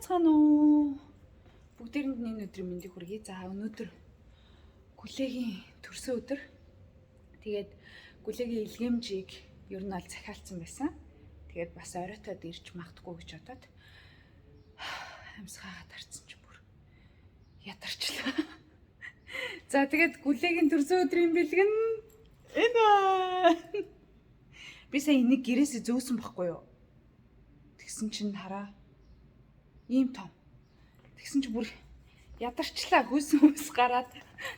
Байцгаана уу? Бүгдээрэнд энэ өдрийн мэндийг хүргэе. За өнөөдөр Гүлээгийн төрсөн өдөр. Тэгээд Гүлээгийн илгээмжийг ер нь аль захиалцсан байсан. Тэгээд бас оройтод ирж магтахгүй гэж бодоод амьсгаагаад харцсан ч бүр ядарчлаа. За тэгээд Гүлээгийн төрсөн өдрийн бэлгэн энэ аа. Би сая энийг гэрээсээ зөөсөн байхгүй юу? Тэгсэн чинь хараа. Ийм том. Тэгсэн чи бүр ядарчлаа, хүйс гараад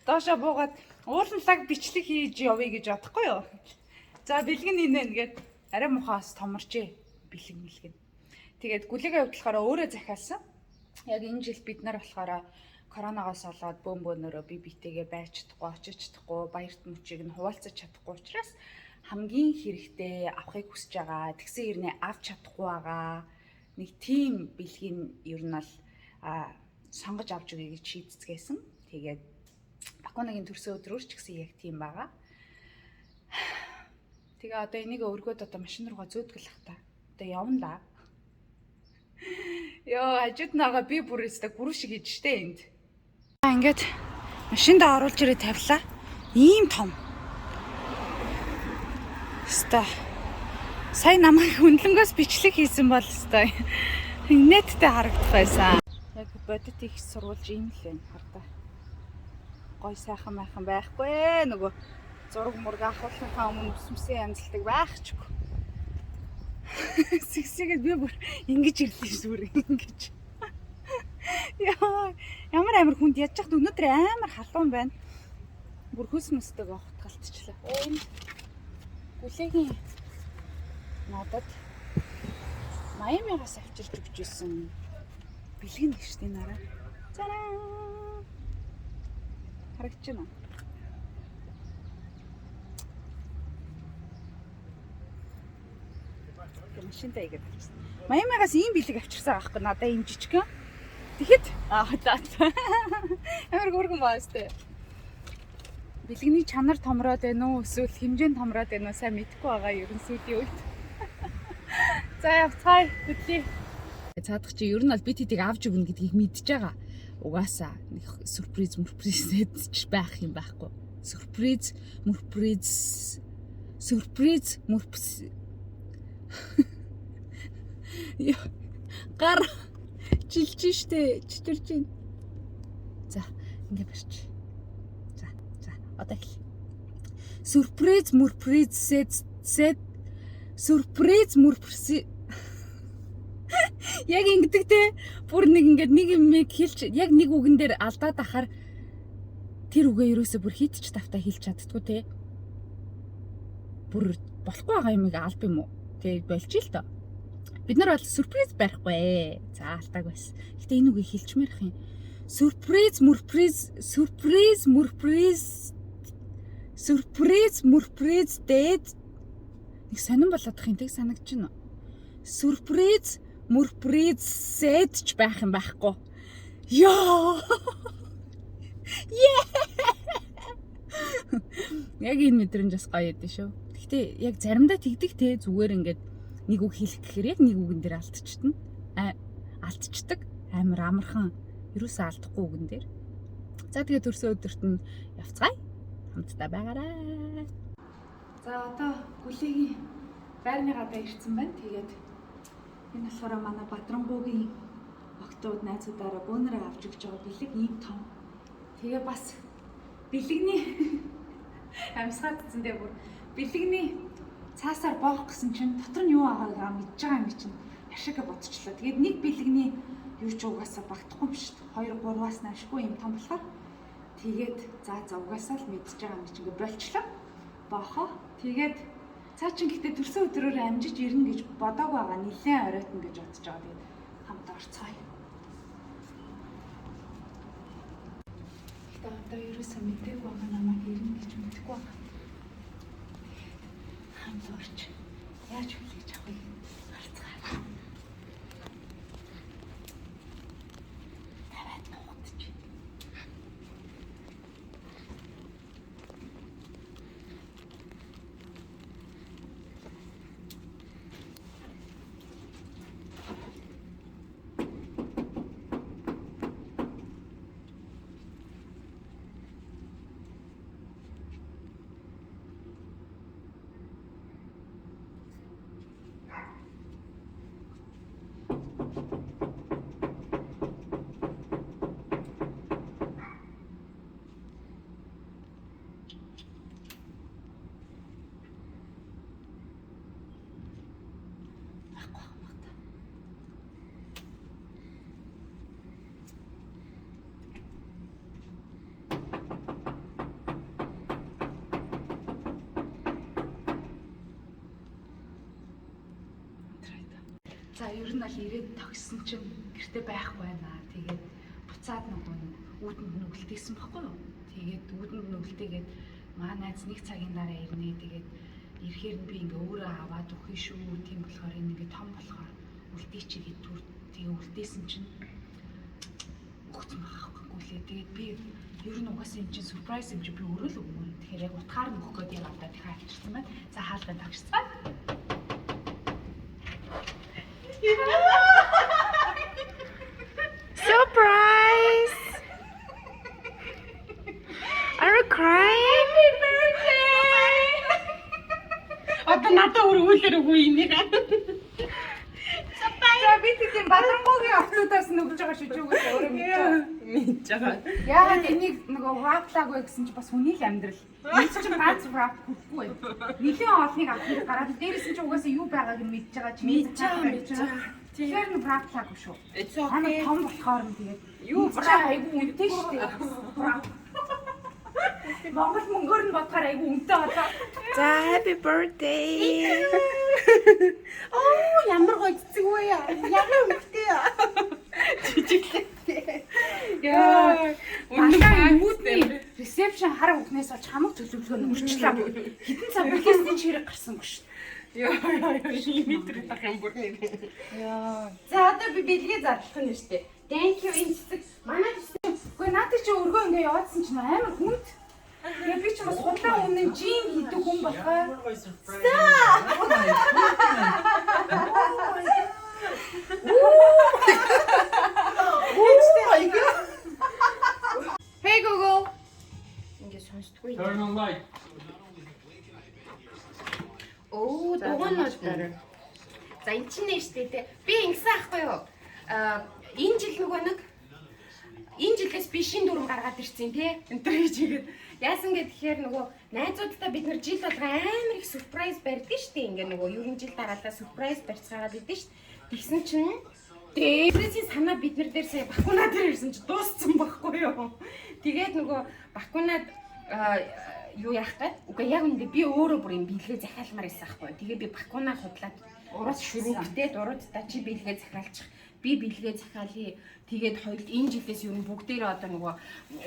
доошоо буугаад ууланлаг бичлэг хийж явъя гэж бодохгүй юу. За бэлгэн инээ нэгээд арай мухаас томорчээ бэлгэн. Тэгээд Гүлээгийн хувьд болохоор өөрөө захиалсан. Яг энэ жил бид нар болохоор коронавигоос болоод бөөнөрөө биетэйгээ байж чадахгүй, очиж чадахгүй, баярт мөчийг нь хуваалцаж чадахгүй учраас хамгийн хэрэгтэй авахыг хүсэж байгаа. Тэгсэн хэрнээ авч чадахгүй байгаа. Нэг тийм бэлгийн ер нь бол сонгож авч өгье гэж шийдцгээсэн. Тэгээд Бакунагийн төрсөн өдрөөр ч гэсэн яг тийм байгаа. Тэгээ одоо энийг өргөөд одоо машин руугаа зөөдгөлөх та. Одоо явна да. Йоо, хажууд наага би бүр өстө гүрүү шиг хийж штэ энд. Ингээд машинд оруулж ирээ тавилаа. Ийм том. Өстө. Сайн намайг хөндлөнгөөс бичлэг хийсэн бол өстө. Нэттэй харагдах байсан. Яг бодит их сурвалж юм л байна хардаа. Гой сайхан майхан байхгүй нөгөө зураг мураг авахлахаа өмнө бүсмсэн янзлдаг байхчгүй. Сэгсэгэд би бүр ингэж ирлээ зүгээр ингэж. Яа, ямар амар хүнд яаж яхад өнөөдөр амар халуун байна. Бүр хөс мөстэйг авахт галтчлаа. Өө Гүлээгийн надад Майамигаас авчирч өгч ирсэн бэлгэн гэжтэй нараа. Цараа. Харагдаж байна. Машинтай игээд авчихсан. Майамигаас ийм бэлэг авчирсан аахгүй надаа ийм жижигхэн. Тэгэхэд амар гөргөн баастай. Бэлгэний чанар томроод байна уу эсвэл хэмжээ томроод байна уу сайн мэдэхгүй байгаа ерөн сүүлийн үед. За явцгаая хөдлөе. Цаадах чи ер нь бол бид хэдийг авч өгнө гэдгийг мэдж байгаа. Угаасаа нэг сюрприз ч байх юм байхгүй. Сюрприз. Яа. Гар жилж штэ чичирж байна. За ингэ барьч. За одоо хэл. Сюрприз. Яг ингэдэг те бүр нэг ингээд нэг юм хэлж яг нэг үгэн дээр алдаад ахаар тэр үгээ ерөөсө бүр хитч тавтаа хэлж чаддгүй те. Бүр болохгүй байгаа юмыг алб юм уу? Тэг болж ил тоо. Бид нар бол сюрприз барихгүй. За алтааг байсан. Гэтэ энэ үгийг хэлчмээр ах юм. Сюрприз дээд нэг сонирн болоод ах юм тэг санагдаж байна. Сюрприз сэдж байх юм байхгүй. Яа. Яг энэ мэдрэмж бас гоё яд шүү. Гэхдээ яг заримдаа тэгдэг те зүгээр ингээд нэг үг хэлэх гэхээр яг нэг үгэн дээр алдчихдаг. Амар амархан ерөөсөө алдахгүй үгэн дээр. За тэгээ төрсөн өдөрт нь явцгаая. Хамтдаа байгаарай. За одоо Гүлээгийн байрны гадаа ирсэн байна. Тэгээд энэ болохоор манай Бадрангуугийн октод найзуудаараа бөөнөрөө авч өгч байгаа бэлэг ийм том. Тэгээ бас бэлэгний амьсгаад цэцэндээ бүр бэлэгний цаасаар боох гэсэн чинь дотор нь юу байгаагаа мэдж байгаа юм чинь ашиг бодчихлоо. Тэгээд нэг бэлэгний юу ч угаасаа багтахгүй юм шүү дээ. 2 3-аас наашгүй юм том болохоор тэгээд за угаасаа л мэдж байгаа юм чинь болчлоо. Бохоо. Тэгээд цаа чин гэхдээ төрсөн өдрөөр амжиж ирнэ гэж бодоагүй байгаа. Нилээн оройтно гэж бодож байгаа. Тэгээд хамт орцгоё. Гэхдээ одоо ерөөсөө мэдээгүй байгаа намайг ирнэ гэж мэдэхгүй байгаа. Хамт орч. Яаж хүлээж авах вэ? Орцгоё. Таваад нугдчих. ер нь аль ирээд тогссон чинь гэртээ байхгүй байна. Тэгээд буцаад нөгөө үүдэнд нүгэлтэйсэн баггүй юу? Тэгээд үүдэнд нүгэлтэйгээд маа найз нэг цагийн дараа ирнэ. Тэгээд ирэхээр би ингээ өөрөө аваад өгөх шүү. Тийм болохоор энэ ингээ том болохоор үлдээчихэд түр тэгээ үлдээсэн чинь өгсөн байхгүй лээ. Тэгээд би ер нь угаасаа энэ чинь surprise юм чи би өөрөө л өгмөр. Тэгэхээр яг утгаар нь өгөх гээд яваад дахиад авчирсан байна. За хаалганд авчирсан. Surprise! Are you crying? Happy birthday! Одоо надад өрөөлөр үгүй энийг. За би тийм бадамбогийн офлуудаас нөгж байгаа шүү зүгээс өөрөө Мэдж байгаа. яагаад энийг нөгөө wrap-лаггүй гэсэн чи бас хүний л амьдрал. Энэ чинь ганц wrap хөхгүй. Нилийн олныг авах гараад дээрээс нь чи угаасаа юу байгааг нь мэдж байгаа чи Мэдж байгаа. Тэгэхээр нь wrap-лаггүй шүү. It's Манай okay. том болохоор нь тэгээд Юу wrap айгүй үнэтэй шүү дээ. Монгол мөнгөөр нь бодохоор айгүй үнэтэй болоо. За happy birthday. Оо ямар гоё цэцэг вэ? Ямар өнгөтэй. Жижиглээ. Яа. Унаа үүдний ресепшн хараа өгнээс олж хамаг төлөвлөгөө нь өрчлөө. Хитэн цаг бүхээс чирэг гарсан гэж. Яа, метр тах юм бүр нэр. Яа. За одоо би бэлгээ зарлах нь шүү дээ. Thank you энэ цэцэг. Манай Гэхдээ наадад чи өргөө ингээ яваадсан чинь амар хүнд. Тэгээ би ч бас худлаа үнэн жин хийдэг хүн баха. Hey Google. ингэ сонсдгүй. Turn on light. Оо, дугуйнууд дараа. За эн чинь нэ штэ тэ. Би ингэсэн ахгүй юу? Энэ жил нөгөө нэг энэ жилээс би шин дүрм гаргаад ирсэн тий. Энтэр гэж игээд яасан гэхээр нөгөө найзуудтай бид нар жил болго амар их surprise барьдаг штэ. Ингээ нөгөө ерөн жил дараалал surprise барьцгаагаад идэв штэ. Тэгсэн чинь дээрээс санаа бид нар дээр сая бакунаа дээр ирсэн чи дууссан байхгүй юу? Тэгээд нөгөө бакунаад юу яах гээд үгүй яг үндэ би өөрөө бүр юм бэлгээ захиалмаар байсан байхгүй. Тэгээ би бакунаа худлаад ураад шүрүүгтэй дуруудтай чи бэлгээ захиалчих. Би бэлгээ захиалъя. Тэгээд хоёул энэ жилээс юу бүгдээрээ одоо нөгөө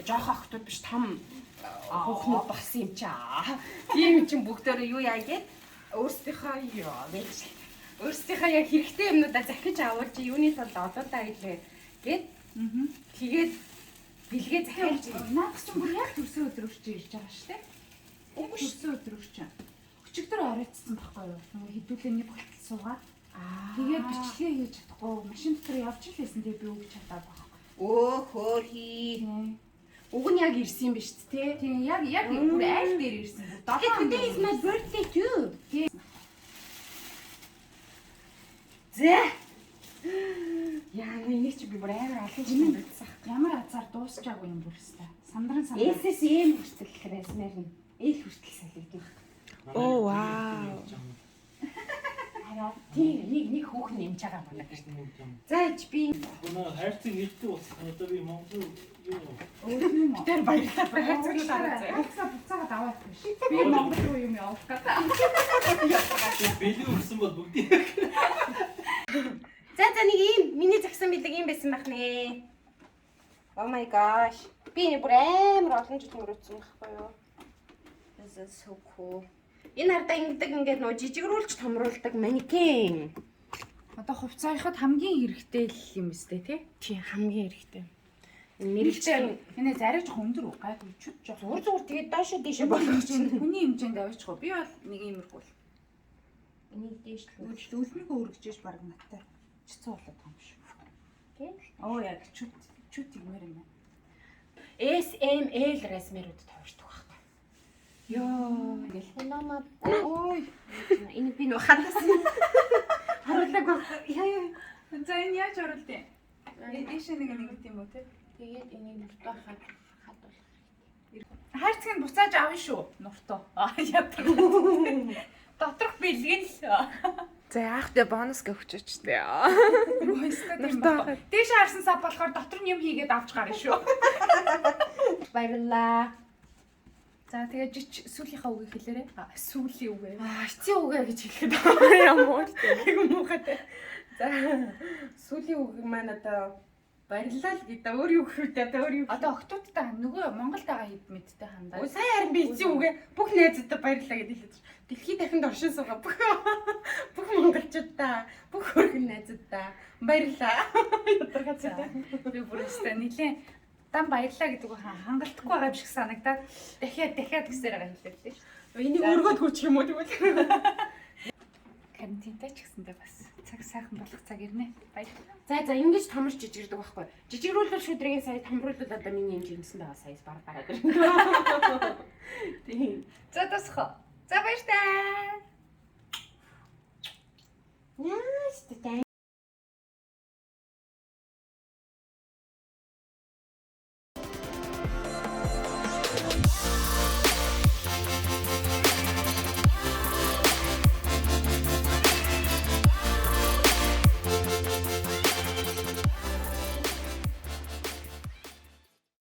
жоох охтууд биш том хүүхнүүд болсон юм чаа. Тийм чинь бүгдээрээ юу яа гээд өөрсдийнхөө ёо гэж өөрсдийнхөө яг хэрэгтэй юмнуудаа захиж аваад чи юуны тулд олоодаа хэлээ гээд тэгээд бэлгээ захиалж Наад чинь бүр яг төрсөн өдөр үрч ирж байгаа шүү дээ. Үгүй төрсөн өдөр үрч. Өчигдөр оройтсан байхгүй юу? Нөгөө хідүүлээний болтол суугаад. Тэгээд бичлэгээ хийж чадахгүй машин дотор явж л байсан. Тэгээд би өгч чадаад байгаа. өө хөөхий. Уг нь яг ирсэн юм биш үү? Тийм яг бүр айл дээр ирсэн. Today is my birthday too. Зэ. Яа, энийг чи би бүр амар олон жил мэдсэн. Ямар азар дуусчаагүй юм бүр өстэй. Сандран SSM хүртэл хрэсмэр нь. Эл хүртэл салгидах. Oh wow. Хараа тийм нэг хүүхэн нэмж байгаа байна. За би Гүнээ хайрцаг хэлдэг болсон. Одоо би Монгол юу юм уу? тэр баярлалаа хайцагнууд хараа. Буцаагаад аваад биш. Би Монгол руу юм явах гэдэг. бэлэн өрсөн бол бүгдийг За нэг ийм миний загсан бэлэг ийм байсан байх нэ. Oh my gosh. Би бүр амар олон жил өнгөрөөсөн байхгүй юу? This is so cool. Энэ хардаа ингээд нөө жижигрүүлж томруулдаг манекен. Одоо хувцаахад хамгийн хэрэгтэй л юм өстэй тий? Тий хамгийн хэрэгтэй. Мэрэлжээ энэ зариж өндөр үү? Гайгүй чүд жоох. Зүгээр тэгээд доошо дээшээ болгож чинь. Хүний хэмжээнд аваачих уу? Би бол нэг иймэрхүү л. Энийг дээш л. Үлмэгээ өргөжж баг надтай. Чицээ болоод байгаа юм шүү. Тий. Оо яг чүд игмэр юм байна. SML размерууд тавьчихдаг байхгүй. Йоо. Инама. Ой. Энэ би нөө хандсан. Харуулаг баг. Яа. За энэ яаж оруулдیں۔ Эшээ нэг юм уу те? Тэгээд энийг нуртаахад хадвал. Хайрцаг нь буцааж авна шүү. Нуртаа. Яадаг. Доторх бэлгэн л. За яах вэ бонус өгчөөчтэй. Дээш харсан сав болохоор дотор нь юм хийгээд авч гарна шүү. Баярлаа. За тэгээ жич сүүлийнхаа үгийг хэлээрэй. Сүүлийн үгээ. Эцсийн үгээ гэж хэлэхэд Ямар айгу муухай. За сүүлийн үг маань одоо баярлалаа л гэдэг. Өөр юу гэхээр одоо өөр юу. Одоо октоудтай нөгөө Монголд байгаа хэд мэдтэй хандаа. Өө сайн харин би эцсийн үгээ бүх найзуудаа баярлалаа гэдэг хэлээд байна. Дэлхийд дахинд оршин суугаа бүх монголчуудаа, бүх хөргөн найзуудаа баярлалаа. Ядаргацтай. Би бүрээсээ нилээ дан баярлаа гэдэг үг хангалтгүй байгаа юм шиг санагдаад дахиад гэсээр байгаа хэллээ шүү. Энийг өргөд хүчих юм уу тэгвэл. Карантинтай ч гэсэндээ бас цаг сайхан болох цаг ирнэ. Баярлалаа. За ингэж томорч жижигэрдэг байхгүй. Жижигрүүлбэл шүдрийн сая томруулбал одоо миний хэмжээндсэн байгаа саяас бараад ирнэ. Тийм. За тасхоо. За баяр таа. Яа,